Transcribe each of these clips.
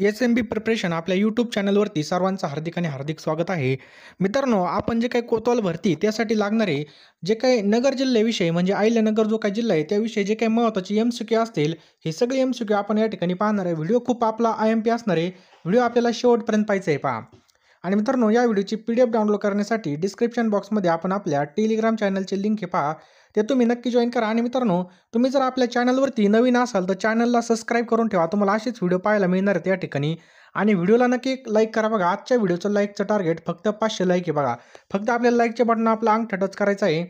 एस-एम-बी preparation आपल्या YouTube चॅनलवरती सर्वांचं हार्दिक आणि हार्दिक स्वागत आहे. मित्रांनो, आपण जे काही कोतवाल भरती त्यासाठी लागणारे जे काही नगर जिल्ह्याविषयी म्हणजे अहिल्यानगर जो काही जिल्हा आहे त्याविषयी जे काही महत्त्वाचे एम-सी-क्यू असतील, हे सगळे एम-सी-क्यू आपण या ठिकाणी पाहणार आहे. व्हिडिओ खूप आपला आय-एम-पी असणार आहे. व्हिडिओ आपल्याला शेवटपर्यंत पाहायचा आहे पहा. आणि मित्रांनो, या व्हिडिओची PDF डाउनलोड करण्यासाठी डिस्क्रिप्शन बॉक्समध्ये आपण आपल्या टेलिग्राम चॅनलची लिंक आहे पहा. ते तुम्ही नक्की जॉइन करा. आणि मित्रांनो, तुम्ही जर आपल्या चॅनलवरती नवीन असाल तर चॅनलला सबस्क्राईब करून ठेवा. तुम्हाला असेच व्हिडिओ पाहायला मिळणार आहेत या ठिकाणी. आणि व्हिडिओला नक्की लाईक करा बघा. आजच्या व्हिडिओचं लाईकचं टार्गेट फक्त 500 लाईक आहे बघा. फक्त आपल्याला लाईकचे बटन आपला अंगठा टच करायचा आहे.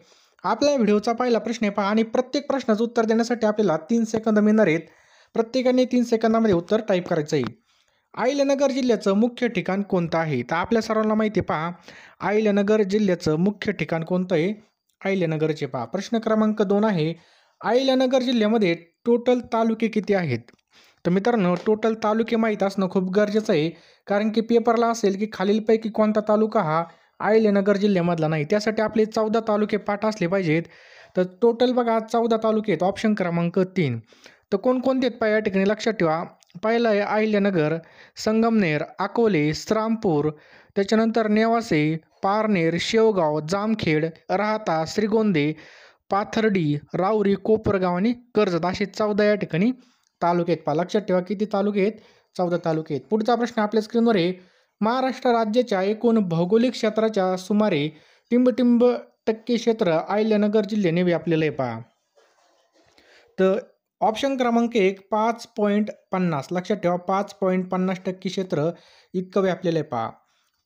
आपल्या व्हिडिओचा पहिला प्रश्न आहे पहा आणि प्रत्येक प्रश्नाचं उत्तर देण्यासाठी आपल्याला 3 सेकंद मिळणार आहेत. प्रत्येकाने 3 सेकंदामध्ये उत्तर टाईप करायचं आहे. अहिल्यानगर जिल्ह्याचं मुख्य ठिकाण कोणतं आहे? तर आपल्या सर्वांना माहिती आहे पहा, अहिल्यानगर जिल्ह्याचं मुख्य ठिकाण कोणतं आहे? अहिल्यानगरचे पहा. प्रश्न क्रमांक 2 आहे, अहिल्यानगर जिल्ह्यामध्ये टोटल तालुके किती आहेत? तर मित्रांनो, टोटल तालुके माहीत असणं खूप गरजेचं आहे. कारण की पेपरला असेल की खालीलपैकी कोणता तालुका हा अहिल्यानगर जिल्ह्यामधला नाही. त्यासाठी आपले 14 तालुके पाठ असले पाहिजेत. तर टोटल बघा 14 तालुके आहेत. ऑप्शन क्रमांक 3. तर कोणकोणते आहेत पहा या ठिकाणी लक्षात ठेवा. पहिलं आहे अहिल्यानगर, संगमनेर, अकोले, श्रामपूर, त्याच्यानंतर नेवासे, पारनेर, शेवगाव, जामखेड, राहाता, श्रीगोंदे, पाथर्डी, राऊरी, कोपरगाव आणि कर्जत असे 14 या ठिकाणी तालुके आहेत पहा. लक्षात ठेवा किती तालुके आहेत? 14 तालुके आहेत. पुढचा प्रश्न आपल्या स्क्रीनवर आहे. महाराष्ट्र राज्याच्या एकूण भौगोलिक क्षेत्राच्या सुमारे टिंब टक्के क्षेत्र अहिल्यानगर जिल्ह्याने व्यापलेलं आहे पहा. तर ऑप्शन क्रमांक 1 5.50 लक्षात ठेवा 5.50% क्षेत्र इतकं व्यापलेलं आहे पहा.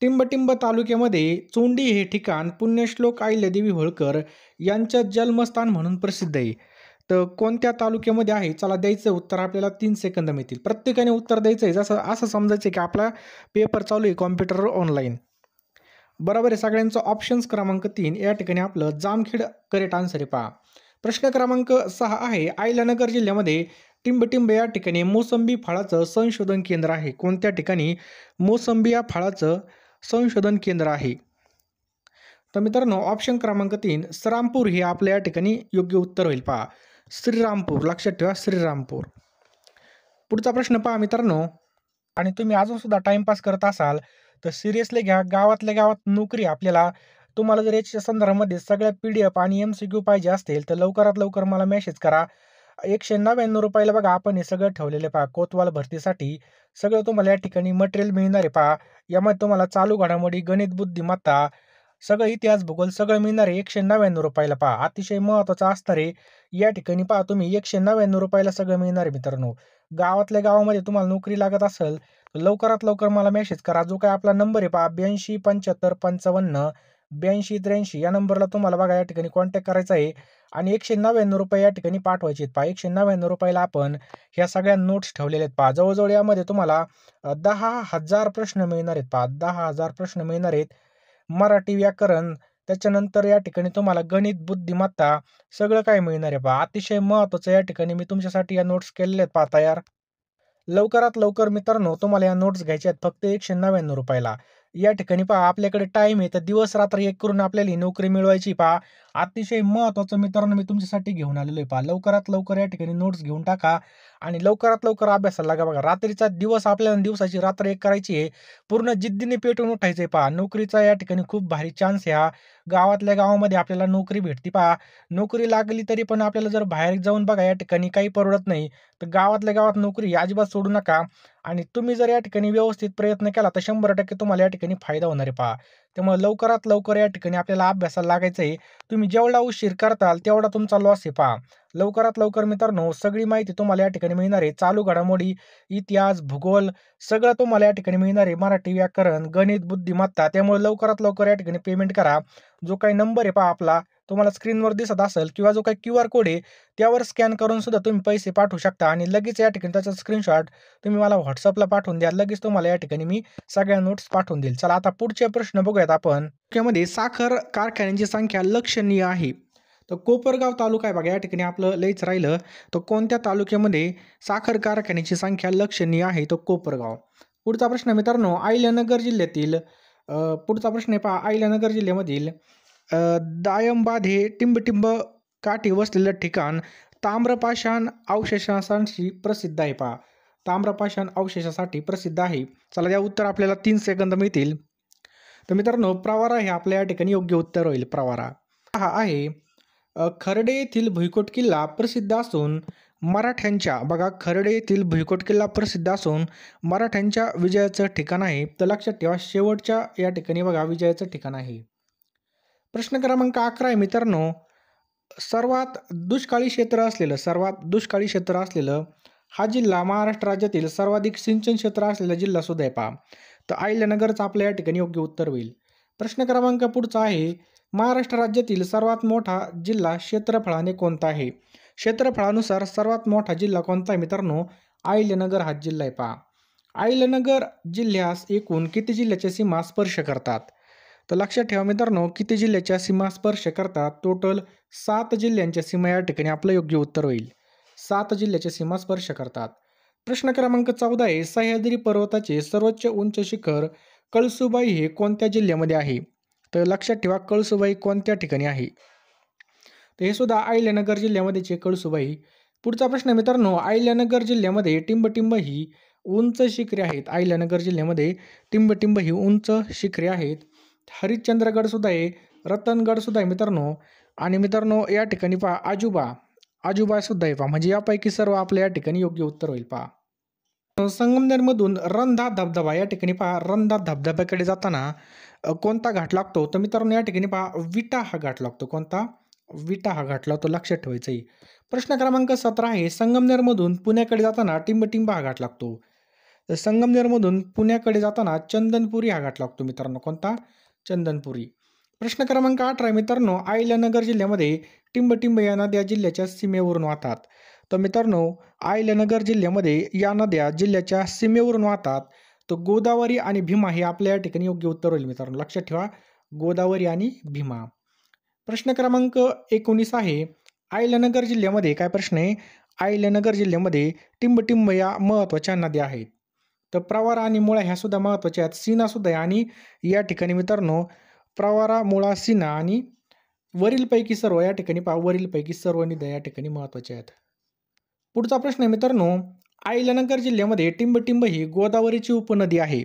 टिंब तालुक्यामध्ये चोंडी हे ठिकाण पुण्यश्लोक अहिल्यादेवी होळकर यांचं जन्मस्थान म्हणून प्रसिद्ध आहे. तर कोणत्या तालुक्यामध्ये आहे? चला द्यायचं उत्तर आपल्याला 3 सेकंद मिळतील. प्रत्येकाने उत्तर द्यायचं आहे. जसं असं समजायचं की आपला पेपर चालू आहे कॉम्प्युटरवर ऑनलाईन. बरोबर आहे सगळ्यांचं. ऑप्शन्स क्रमांक 3 या ठिकाणी आपलं जामखेड करेक्ट आन्सर आहे पहा. प्रश्न क्रमांक 6 आहे, अहिल्यानगर जिल्ह्यामध्ये टिंब या ठिकाणी मोसंबी फळाचं संशोधन केंद्र आहे. कोणत्या ठिकाणी मोसंबी या फळाचं संशोधन केंद्र आहे? तर मित्रांनो, ऑप्शन क्रमांक 3 श्रीरामपूर हे आपल्या या ठिकाणी योग्य उत्तर होईल पहा. श्रीरामपूर लक्षात ठेवा, श्रीरामपूर. पुढचा प्रश्न पहा मित्रांनो, आणि तुम्ही अजून सुद्धा टाइमपास करत असाल तर सिरियसली घ्या. गावातल्या गावात नोकरी आपल्याला. तुम्हाला जर याच्या संदर्भामध्ये सगळ्या PDF आणि MCQ पाहिजे असतील तर लवकरात लवकर मला मेसेज करा. 199 रुपयाला बघा आपण हे सगळं ठेवलेलं आहे पहा. कोतवाल भरतीसाठी सगळं तुम्हाला या ठिकाणी मटेरियल मिळणार आहे पहा. यामध्ये तुम्हाला चालू घडामोडी, गणित, बुद्धिमत्ता, सगळं इतिहास, भूगोल सगळं मिळणार आहे 199 रुपयाला पहा. अतिशय महत्त्वाचं असणार आहे. या ठिकाणी पहा तुम्ही 199 रुपयाला सगळं मिळणार आहे मित्रांनो. गावातल्या गावामध्ये तुम्हाला नोकरी लागत असेल तर लवकरात लवकर मला मेसेज करा. जो काय आपला नंबर आहे पहा 82 75 55 82 83 या नंबरला तुम्हाला बघा या ठिकाणी कॉन्टॅक्ट करायचा आहे. आणि 199 रुपये या ठिकाणी पाठवायचे आहेत पहा. 199 रुपयाला आपण ह्या सगळ्या नोट्स ठेवलेल्या आहेत पहा. जवळजवळ यामध्ये तुम्हाला 10,000 प्रश्न मिळणार आहेत पहा. 10,000 प्रश्न मिळणार आहेत. मराठी व्याकरण, त्याच्यानंतर या ठिकाणी तुम्हाला गणित, बुद्धिमत्ता सगळं काही मिळणार आहे पहा. अतिशय महत्त्वाचं या ठिकाणी मी तुमच्यासाठी या नोट्स केलेल्या आहेत पहा तयार. लवकरात लवकर मित्रांनो तुम्हाला या नोट्स घ्यायच्या आहेत फक्त 199 रुपयाला. या ठिकाणी पहा आपल्याकडे टाइम आहे तर दिवस रात्र एक करून आपल्याला ही नोकरी मिळवायची पहा. अतिशय महत्त्वाचं मित्रांनो मी तुमच्यासाठी घेऊन आलेलो आहे पहा. लवकरात लवकर या ठिकाणी नोट्स घेऊन टाका आणि लवकरात लवकर अभ्यासाला लागा बघा. रात्रीचा दिवस आपल्याला दिवसाची रात्र एक करायची आहे. पूर्ण जिद्दीने पेटून उठायचं आहे पहा. नोकरीचा या ठिकाणी खूप भारी चान्स आहे हा. गावातल्या गावामध्ये आपल्याला नोकरी भेटते पहा. नोकरी लागली तरी पण आपल्याला जर बाहेर जाऊन बघा या ठिकाणी काही परवडत नाही. तर गावातल्या गावात नोकरी अजिबात सोडू नका. आणि तुम्ही जर या ठिकाणी व्यवस्थित प्रयत्न केला तर 100% तुम्हाला या ठिकाणी फायदा होणार आहे पहा. त्यामुळे लवकरात लवकर या ठिकाणी आपल्याला अभ्यासाला लागायचं आहे. तुम्ही जेवढा उशीर करताल तेवढा तुमचा लॉस आहे पहा. लवकरात लवकर मित्रांनो सगळी माहिती तुम्हाला या ठिकाणी मिळणार आहे. चालू घडामोडी, इतिहास, भूगोल सगळं तुम्हाला या ठिकाणी मिळणार आहे. मराठी व्याकरण, गणित, बुद्धिमत्ता. त्यामुळे लवकरात लवकर या ठिकाणी पेमेंट करा. जो काही नंबर आहे पहा आपला तुम्हाला स्क्रीनवर दिसत असेल किंवा जो काही QR कोड आहे त्यावर स्कॅन करून सुद्धा तुम्ही पैसे पाठवू शकता. आणि लगेच या ठिकाणी त्याचा स्क्रीनशॉट तुम्ही मला WhatsAppला पाठवून द्या. लगेच तुम्हाला या ठिकाणी मी सगळ्या नोट्स पाठवून देईल. चला आता पुढचे प्रश्न बघूयात आपण. त्यामध्ये साखर कारखान्यांची संख्या लक्षणीय आहे. तर कोपरगाव तालुका आहे बघा या ठिकाणी आपलं लयच राहिलं. तर कोणत्या तालुक्यामध्ये साखर कारखान्याची संख्या लक्षणीय आहे? तर कोपरगाव. पुढचा प्रश्न मित्रांनो, अहिल्यानगर जिल्ह्यातील पुढचा प्रश्न आहे पहा. अहिल्यानगर जिल्ह्यामधील दायंबाद हे टिंब काठी वसलेलं ठिकाण ताम्रपाषाण अवशेषांशी प्रसिद्ध आहे पहा. ताम्रपाषाण अवशेषासाठी प्रसिद्ध आहे? चला या उत्तर आपल्याला 3 सेकंद मिळतील. तर मित्रांनो प्रवरा हे आपल्या या ठिकाणी योग्य उत्तर होईल. प्रवरा हा आहे खर्डे येथील भुईकोट किल्ला प्रसिद्ध असून मराठ्यांच्या बघा खर्डे येथील भुईकोट किल्ला प्रसिद्ध असून मराठ्यांच्या विजयाचं ठिकाण आहे. तर लक्षात ठेवा शेवटच्या या ठिकाणी बघा विजयाचं ठिकाण आहे. प्रश्न क्रमांक 11 आहे मित्रांनो, सर्वात दुष्काळी क्षेत्र असलेलं हा जिल्हा महाराष्ट्र राज्यातील सर्वाधिक सिंचन क्षेत्र असलेला जिल्हा सुद्धा आहे पहा. तर अहिल्यानगरचं आपल्या या ठिकाणी योग्य उत्तर होईल. प्रश्न क्रमांक पुढचा आहे, महाराष्ट्र राज्यातील सर्वात मोठा जिल्हा क्षेत्रफळाने कोणता आहे? क्षेत्रफळानुसार सर्वात मोठा जिल्हा कोणता आहे मित्रांनो? अहिल्यानगर हा जिल्हा आहे पहा. अहिल्यानगर जिल्ह्यास एकूण किती जिल्ह्याच्या सीमा स्पर्श करतात? तर लक्षात ठेवा मित्रांनो, किती जिल्ह्याच्या सीमा स्पर्श करतात? टोटल 7 जिल्ह्यांच्या सीमा या ठिकाणी आपलं योग्य उत्तर होईल. 7 जिल्ह्याच्या सीमा स्पर्श करतात. प्रश्न क्रमांक 14 आहे, सह्याद्री पर्वताचे सर्वोच्च उंच शिखर कळसुबाई हे कोणत्या जिल्ह्यामध्ये आहे? तर लक्षात ठेवा कळसुबाई कोणत्या ठिकाणी आहे? तर हे सुद्धा अहिल्यानगर जिल्ह्यामध्येचे कळसुबाई. पुढचा प्रश्न मित्रांनो, अहिल्यानगर जिल्ह्यामध्ये टिंबटिंब ही उंच शिखरे आहेत. अहिल्यानगर जिल्ह्यामध्ये टिंबटिंब ही उंच शिखरे आहेत. हरिश्चंद्रगड सुद्धा आहे, रतनगड सुद्धा आहे मित्रांनो. आणि मित्रांनो या ठिकाणी पहा आजूबा सुद्धा आहे पहा. म्हणजे यापैकी सर्व आपल्या या ठिकाणी योग्य उत्तर होईल पहा. संगमनेरमधून रंधा धबधबा या ठिकाणी पहा, रंधा धबधब्याकडे जाताना कोणता घाट लागतो? तर मित्रांनो या ठिकाणी पहा विटा हा घाट लागतो. कोणता? विटा हा घाट लागतो. लक्षात ठेवायचं आहे. प्रश्न क्रमांक 17 आहे, संगमनेरमधून पुण्याकडे जाताना टिंबटिंब हा घाट लागतो. तर संगमनेरमधून पुण्याकडे जाताना चंदनपुरी हा घाट लागतो मित्रांनो. कोणता? चंदनपुरी. प्रश्न क्रमांक 18 मित्रांनो, अहिल्यानगर जिल्ह्यामध्ये टिंबटिंब या नद्या जिल्ह्याच्या सीमेवरून वाहतात. तर मित्रांनो अहिल्यानगर जिल्ह्यामध्ये या नद्या जिल्ह्याच्या सीमेवरून वाहतात. तर गोदावरी आणि भीमा हे आपल्या या ठिकाणी योग्य उत्तर होईल मित्रांनो. लक्षात ठेवा गोदावरी आणि भीमा. प्रश्न क्रमांक 19 आहे, अहिल्यानगर जिल्ह्यामध्ये काय प्रश्न आहे? अहिल्यानगर जिल्ह्यामध्ये टिंबटिंब या महत्त्वाच्या नद्या आहेत. तर प्रवरा आणि मुळा ह्या सुद्धा महत्त्वाच्या आहेत. सीना सुद्धा आहे. आणि या ठिकाणी मित्रांनो प्रवरा, मुळा, सीना आणि वरीलपैकी सर्व या ठिकाणी पहा वरीलपैकी सर्व नद्या या ठिकाणी महत्त्वाच्या आहेत. पुढचा प्रश्न आहे मित्रांनो, अहिल्यानगर जिल्ह्यामध्ये टिंबटिंब ही गोदावरीची उपनदी आहे.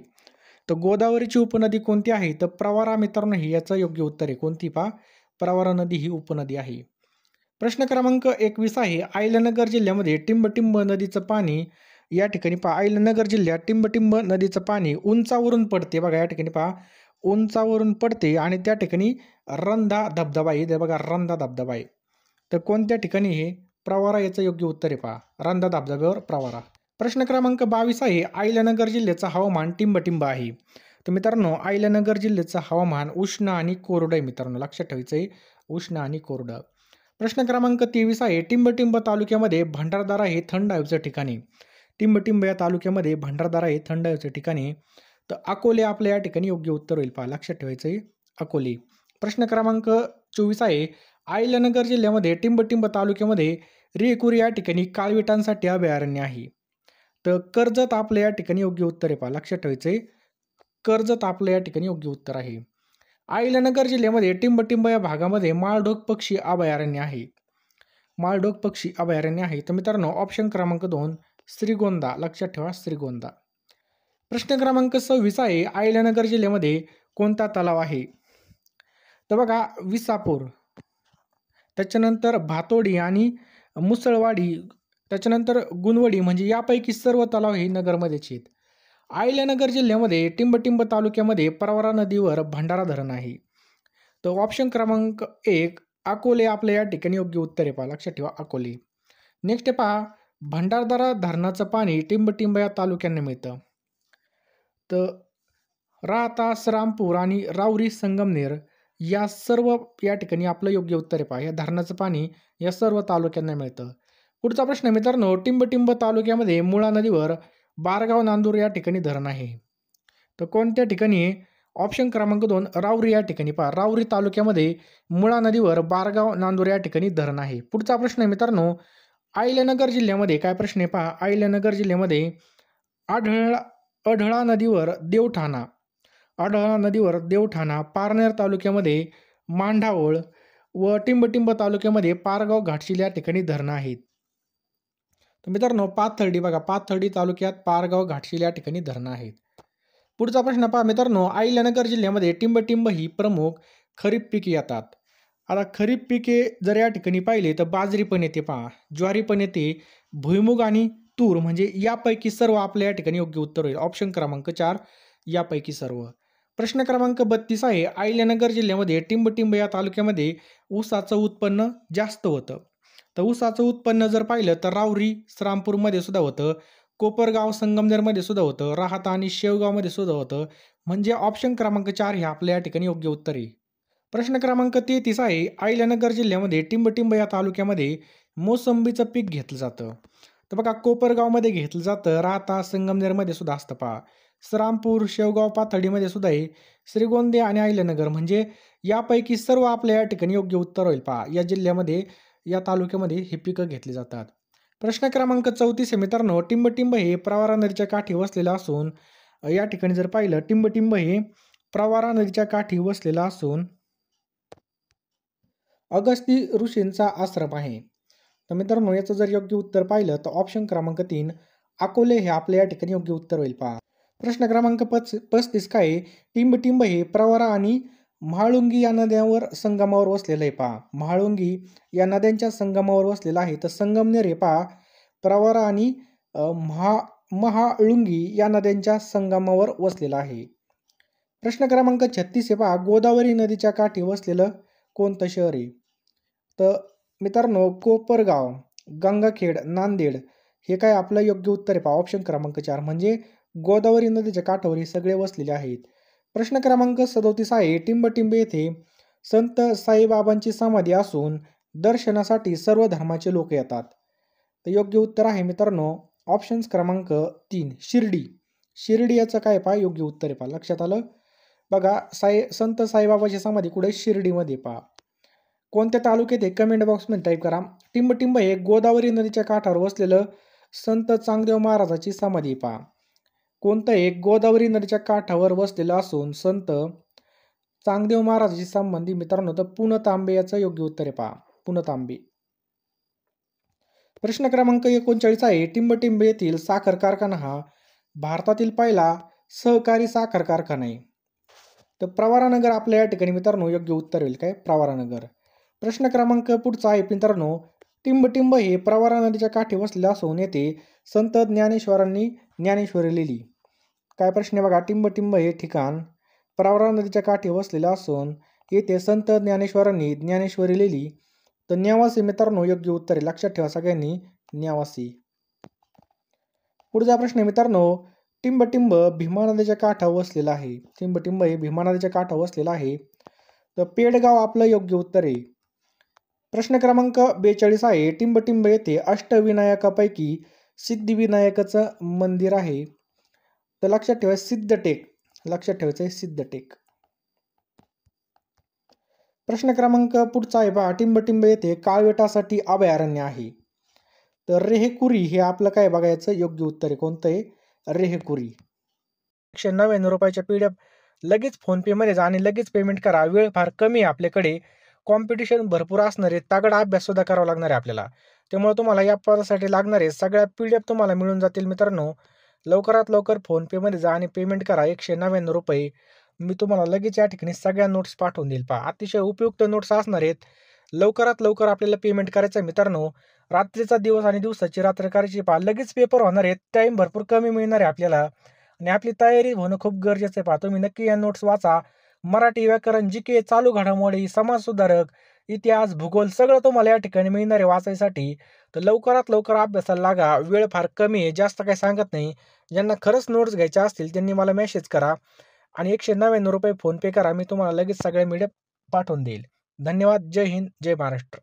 तर गोदावरीची उपनदी कोणती आहे? तर प्रवरा मित्रांनो ही याचं योग्य उत्तर आहे. कोणती पहा? प्रवरा नदी ही उपनदी आहे. प्रश्न क्रमांक 21 आहे, अहिल्यानगर जिल्ह्यामध्ये टिंबटिंब नदीचं पाणी या ठिकाणी पहा अहिल्यानगर जिल्ह्यात टिंबटिंब नदीचं पाणी उंचावरून पडते. बघा या ठिकाणी पहा उंचावरून पडते आणि त्या ठिकाणी रंधा धबधबा आहे. ते बघा रंधा धबधबा आहे. तर कोणत्या ठिकाणी हे? प्रवरा याचं योग्य उत्तर आहे पहा रंधा धबधब्यावर प्रवरा. प्रश्न क्रमांक 22 आहे, अहिल्यानगर जिल्ह्याचं हवामान टिंबटिंब आहे. तर मित्रांनो अहिल्यानगर जिल्ह्याचं हवामान उष्ण आणि कोरडं आहे मित्रांनो. लक्षात ठेवायचं आहे उष्ण आणि कोरडं. प्रश्न क्रमांक 23 आहे, टिंबटिंब तालुक्यामध्ये भंडारदरा हे थंड हवेचं ठिकाणी. टिंबटिंब या तालुक्यामध्ये भंडारदरा हे थंड हवेचं ठिकाणी. तर अकोले आपल्या या ठिकाणी योग्य उत्तर होईल पहा. लक्षात ठेवायचं आहे अकोले. प्रश्न क्रमांक 24 आहे, अहिल्यानगर जिल्ह्यामध्ये टिंबटिंब तालुक्यामध्ये रेकुरी या ठिकाणी काळविटांसाठी अभयारण्य आहे. तर कर्जत आपल्या या ठिकाणी योग्य उत्तर आहे पहा. लक्षात ठेवायचं आहे कर्जत आपल्या या ठिकाणी योग्य उत्तर आहे. अहिल्यानगर जिल्ह्यामध्ये टिंबटिंब या भागामध्ये माळढोक पक्षी अभयारण्य आहे. माळढोक पक्षी अभयारण्य आहे. तर मित्रांनो ऑप्शन क्रमांक 2 श्रीगोंदा. लक्षात ठेवा श्रीगोंदा. प्रश्न क्रमांक 26 आहे, अहिल्यानगर जिल्ह्यामध्ये कोणता तलाव आहे? तर बघा विसापूर, त्याच्यानंतर भातोडी आणि मुसळवाडी, त्याच्यानंतर गुणवडी म्हणजे यापैकी सर्व तलाव हे नगरमध्येच आहेत. अहिल्यानगर जिल्ह्यामध्ये टिंबटिंब तालुक्यामध्ये प्रवरा नदीवर भंडारा धरण आहे. तर ऑप्शन क्रमांक 1 अकोले आपल्या या ठिकाणी योग्य उत्तर आहे पहा. लक्षात ठेवा अकोले. नेक्स्ट पहा भंडारदरा धरणाचं पाणी टिंबटिंब या तालुक्यांना मिळतं. तर राहतास, रामपूर आणि राऊरी संगमनेर या सर्व या ठिकाणी आपलं योग्य उत्तर आहे पहा. या धरणाचं पाणी या सर्व तालुक्यांना मिळतं. पुढचा प्रश्न मित्रांनो, टिंबटिंब तालुक्यामध्ये मुळा नदीवर बारगाव नांदूर या ठिकाणी धरण आहे. तर कोणत्या ठिकाणी? ऑप्शन क्रमांक 2 राऊरी या ठिकाणी पहा. राऊरी तालुक्यामध्ये मुळा नदीवर बारगाव नांदूर या ठिकाणी धरण आहे. पुढचा प्रश्न आहे मित्रांनो, अहिल्यानगर जिल्ह्यामध्ये काय प्रश्न आहे पहा. अहिल्यानगर जिल्ह्यामध्ये अढळा नदीवर देवठाणा, पारनेर तालुक्यामध्ये मांढाओळ व टिंबटिंब तालुक्यामध्ये पारगाव घाटशील या ठिकाणी धरणं आहेत. तर मित्रांनो पाथर्डी बघा, पाथर्डी तालुक्यात पारगाव घाटशील या ठिकाणी धरणं आहेत. पुढचा प्रश्न पहा मित्रांनो, अहिल्यानगर जिल्ह्यामध्ये टिंब ही प्रमुख खरीप पिके येतात. आता खरीप पिके जर या ठिकाणी पाहिले तर बाजरी पण येते पहा, ज्वारी पण येते, भुईमुग आणि तूर म्हणजे यापैकी सर्व आपल्या या ठिकाणी योग्य उत्तर होईल. ऑप्शन क्रमांक 4 यापैकी सर्व. प्रश्न क्रमांक 32 आहे, अहिल्यानगर जिल्ह्यामध्ये टिंब या तालुक्यामध्ये ऊसाचं उत्पन्न जास्त होतं. तर ऊसाचं उत्पन्न जर पाहिलं तर राहुरी, श्रामपूरमध्ये सुद्धा होतं, कोपरगाव, संगमनेरमध्ये सुद्धा होतं, राहाता आणि शेवगावमध्ये सुद्धा होतं. म्हणजे ऑप्शन क्रमांक 4 हे आपल्या या ठिकाणी योग्य उत्तर आहे. प्रश्न क्रमांक 33 आहे, अहिल्यानगर जिल्ह्यामध्ये टिंब या तालुक्यामध्ये मोसंबीचं पीक घेतलं जातं. तर बघा कोपरगावमध्ये घेतलं जातं, राहाता, संगमनेरमध्ये सुद्धा असतं पहा. श्रामपूर, शेवगाव, पाथर्डीमध्ये सुद्धा आहे. श्रीगोंदे आणि अहिल्यानगर म्हणजे यापैकी सर्व आपल्या या ठिकाणी योग्य उत्तर होईल पहा. या जिल्ह्यामध्ये, या तालुक्यामध्ये ही पिकं घेतली जातात. प्रश्न क्रमांक 34 आहे मित्रांनो, टिंब हे प्रवरा नदीच्या काठी वसलेलं असून या ठिकाणी जर पाहिलं टिंब हे प्रवरा नदीच्या काठी वसलेलं असून अगस्ती ऋषींचा आश्रम आहे. तर मित्रांनो याचं जर योग्य उत्तर पाहिलं तर ऑप्शन क्रमांक 3 अकोले हे आपल्या या ठिकाणी योग्य उत्तर होईल पहा. प्रश्न क्रमांक 35 काय आहे? टिंब हे प्रवरा आणि म्हाळुंगी या नद्यांवर संगमावर वसलेलं आहे पहा. म्हाळुंगी या नद्यांच्या संगमावर वसलेलं आहे. तर संगमनेर हे पहा प्रवरा आणि महाळुंगी या नद्यांच्या संगमावर वसलेलं आहे. प्रश्न क्रमांक 36 हे पहा, गोदावरी नदीच्या काठी वसलेलं कोणतं शहर आहे? तर मित्रांनो कोपरगाव, गंगाखेड, नांदेड हे काय आपलं योग्य उत्तर आहे पहा. ऑप्शन क्रमांक 4 म्हणजे गोदावरी नदीच्या काठावर हे सगळे वसलेले आहेत. प्रश्न क्रमांक 37 आहे, टिंब येथे संत साईबाबांची समाधी असून दर्शनासाठी सर्व धर्माचे लोक येतात. तर योग्य उत्तर आहे मित्रांनो ऑप्शन क्रमांक 3 शिर्डी. शिर्डी याचं काय पहा योग्य उत्तर आहे पहा. लक्षात आलं? बघा संत साईबाबाची समाधी कुठे? शिर्डीमध्ये पहा. कोणत्या तालुक्यात आहे? कमेंट बॉक्समध्ये टाईप करा. टिंब हे गोदावरी नदीच्या काठावर वसलेलं संत चांगदेव महाराजाची समाधी पहा. कोणतं एक गोदावरी नदीच्या काठावर वसलेलं असून संत चांगदेव महाराजाची संबंधी मित्रांनो तर पुणतांबे याचं योग्य उत्तर आहे पहा. पुणतांबे. प्रश्न क्रमांक 39 आहे, टिंब येथील साखर कारखाना हा भारतातील पहिला सहकारी साखर कारखाना आहे. तर प्रवरानगर आपल्या या ठिकाणी मित्रांनो योग्य उत्तर होईल काय? प्रवरानगर. प्रश्न क्रमांक पुढचा आहे मित्रांनो, टिंब हे प्रवरा नदीच्या काठी वसलेले असून येथे संत ज्ञानेश्वरांनी ज्ञानेश्वरी लिहिली. काय प्रश्न आहे बघा, टिंब हे ठिकाण प्रवरा नदीच्या काठी वसलेलं असून येथे संत ज्ञानेश्वरांनी ज्ञानेश्वरी लिहिली. तर नेवासी मित्रांनो योग्य उत्तर आहे. लक्षात ठेवा सगळ्यांनी नेवासी. पुढचा प्रश्न आहे मित्रांनो, टिंब भीमा नदीच्या काठावर वसलेला आहे. टिंब हे भीमा नदीच्या काठावर वसलेलं आहे. तर पेडगाव आपलं योग्य उत्तर आहे. प्रश्न क्रमांक 42 आहे, टिंब येथे अष्टविनायकापैकी सिद्धिविनायकाचं मंदिर आहे. तर लक्षात ठेवा सिद्धटेक. लक्षात ठेवायचं आहे सिद्धटेक. प्रश्न क्रमांक पुढचा आहे पहा, टिंब येथे काळवेटासाठी अभयारण्य आहे. तर रेहेकुरी हे आपलं काय बघायचं योग्य उत्तर आहे. कोणतं आहे? रेहेकुरी. 199 रुपयाच्या PDF लगेच फोनपेमध्ये जा आणि लगेच पेमेंट करा. वेळ फार कमी आहे आपल्याकडे. कॉम्पिटिशन भरपूर असणार आहे. तगडा अभ्यास सुद्धा करावा लागणार आहे आपल्याला. त्यामुळे तुम्हाला या पदासाठी लागणारे सगळ्या PDF तुम्हाला मिळून जातील मित्रांनो. लवकरात लवकर फोनपेमध्ये जा आणि पेमेंट करा. 199 रुपये. मी तुम्हाला लगेच या ठिकाणी सगळ्या नोट्स पाठवून देईल पहा. अतिशय उपयुक्त नोट्स असणार आहेत. लवकरात लवकर आपल्याला पेमेंट करायचं आहे मित्रांनो. रात्रीचा दिवस आणि दिवसाची रात्र करायची पहा. लगेच पेपर होणार आहेत. टाईम भरपूर कमी मिळणार आहे आपल्याला आणि आपली तयारी होणं खूप गरजेचं आहे पहा. तुम्ही नक्की या नोट्स वाचा. मराठी, व्याकरण, GK, चालू घडामोडी, समाजसुधारक, इतिहास, भूगोल सगळं तुम्हाला या ठिकाणी मिळणार आहे वाचायसाठी. तर लवकरात लवकर अभ्यासाला लागा. वेळ फार कमी आहे. जास्त काही सांगत नाही. ज्यांना खरंच नोट्स घ्यायच्या असतील त्यांनी मला मेसेज करा आणि 199 रुपये फोनपे करा. मी तुम्हाला लगेच सगळ्या PDF पाठवून देईल. धन्यवाद. जय हिंद, जय महाराष्ट्र.